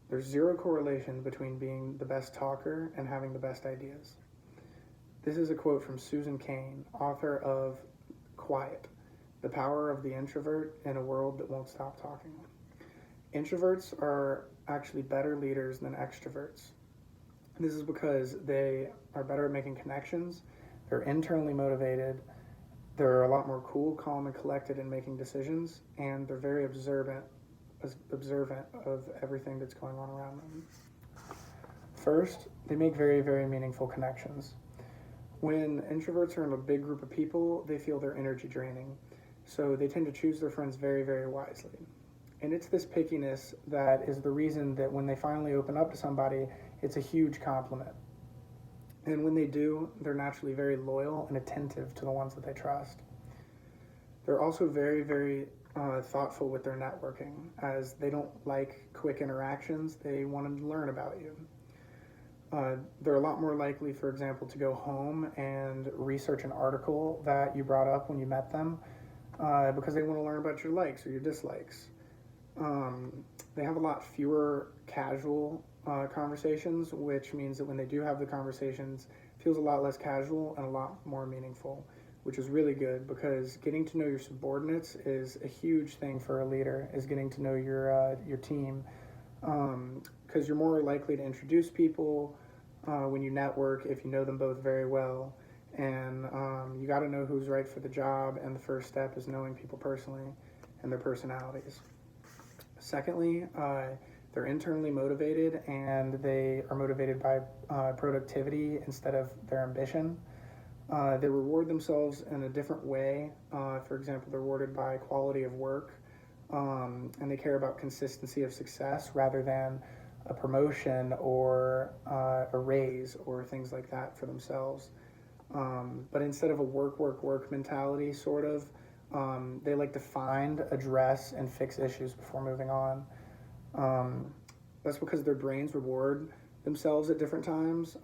There's zero correlation between being the best talker and having the best ideas. This is a quote from Susan Cain, author of Quiet, The Power of the Introvert in a World That Won't Stop Talking. Introverts are actually better leaders than extroverts. This is because they are better at making connections, they're internally motivated, they're a lot more cool, calm, and collected in making decisions, and they're very observant of everything that's going on around them. First, they make very, very meaningful connections. When introverts are in a big group of people, they feel their energy draining, so they tend to choose their friends very, very wisely. And it's this pickiness that is the reason that when they finally open up to somebody, it's a huge compliment. And when they do, they're naturally very loyal and attentive to the ones that they trust. They're also very, very thoughtful with their networking, as they don't like quick interactions. They want to learn about you. They're a lot more likely, for example, to go home and research an article that you brought up when you met them because they want to learn about your likes or your dislikes. They have a lot fewer casual conversations, which means that when they do have the conversations, it feels a lot less casual and a lot more meaningful, which is really good because getting to know your subordinates is a huge thing for a leader, is getting to know your team, because you're more likely to introduce people when you network if you know them both very well, and you got to know who's right for the job, and the first step is knowing people personally and their personalities. Secondly, they're internally motivated, and they are motivated by productivity instead of their ambition. They reward themselves in a different way. For example, they're rewarded by quality of work, and they care about consistency of success rather than a promotion or a raise or things like that for themselves. But instead of a work mentality, sort of, they like to find, address, and fix issues before moving on. That's because their brains reward themselves at different times.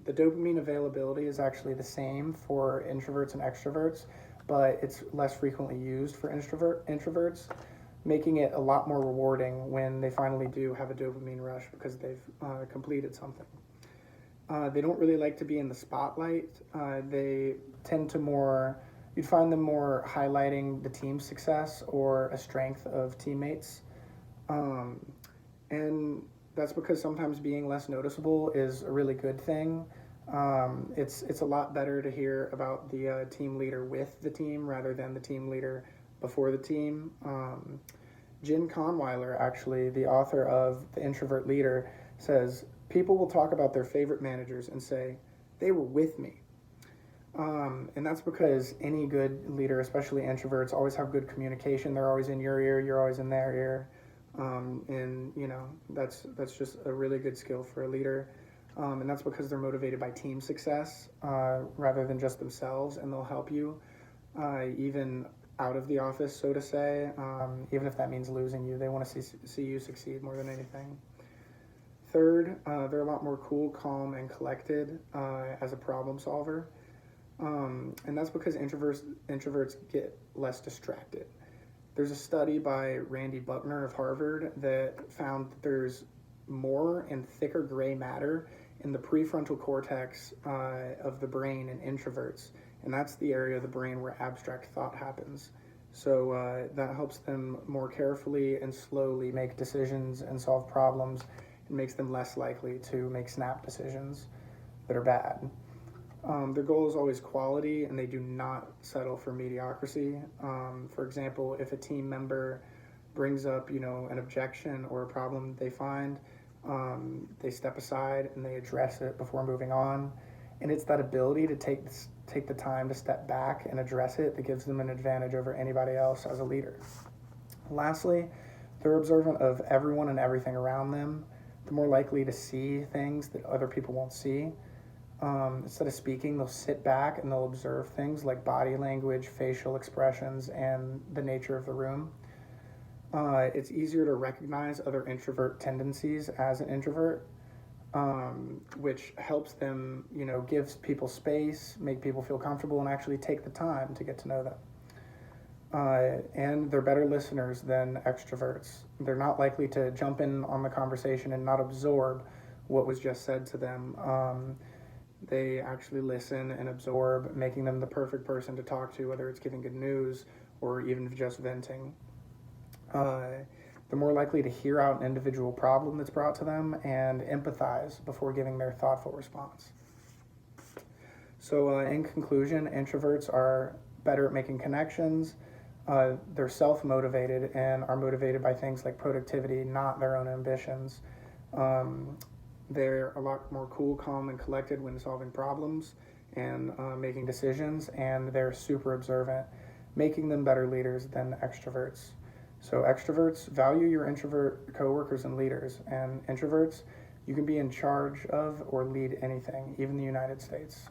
The dopamine availability is actually the same for introverts and extroverts, but it's less frequently used for introverts, making it a lot more rewarding when they finally do have a dopamine rush because they've completed something. They don't really like to be in the spotlight. They tend to you'd find them more highlighting the team's success or a strength of teammates. And that's because sometimes being less noticeable is a really good thing. It's a lot better to hear about the team leader with the team rather than the team leader before the team. Jen Conweiler, actually, the author of The Introvert Leader, says, people will talk about their favorite managers and say, they were with me. And that's because any good leader, especially introverts, always have good communication. They're always in your ear, you're always in their ear. And that's just a really good skill for a leader, and that's because they're motivated by team success rather than just themselves, and they'll help you even out of the office, so to say, even if that means losing you. They want to see you succeed more than anything. Third, they're a lot more cool, calm, and collected as a problem solver, and that's because introverts get less distracted. There's a study by Randy Buckner of Harvard that found that there's more and thicker gray matter in the prefrontal cortex of the brain in introverts, and that's the area of the brain where abstract thought happens. So that helps them more carefully and slowly make decisions and solve problems, and makes them less likely to make snap decisions that are bad. Their goal is always quality, and they do not settle for mediocrity. For example, if a team member brings up, an objection or a problem they find, they step aside and they address it before moving on. And it's that ability to take the time to step back and address it that gives them an advantage over anybody else as a leader. Lastly, they're observant of everyone and everything around them. They're more likely to see things that other people won't see. Instead of speaking, they'll sit back and they'll observe things like body language, facial expressions, and the nature of the room. It's easier to recognize other introvert tendencies as an introvert, which helps them, gives people space, make people feel comfortable, and actually take the time to get to know them. And they're better listeners than extroverts. They're not likely to jump in on the conversation and not absorb what was just said to them. They actually listen and absorb, making them the perfect person to talk to, whether it's giving good news or even just venting. They're more likely to hear out an individual problem that's brought to them and empathize before giving their thoughtful response. So, in conclusion, introverts are better at making connections. They're self-motivated and are motivated by things like productivity, not their own ambitions. They're a lot more cool, calm, and collected when solving problems and making decisions, and they're super observant, making them better leaders than extroverts. So extroverts value your introvert coworkers and leaders, and introverts, you can be in charge of or lead anything, even the United States.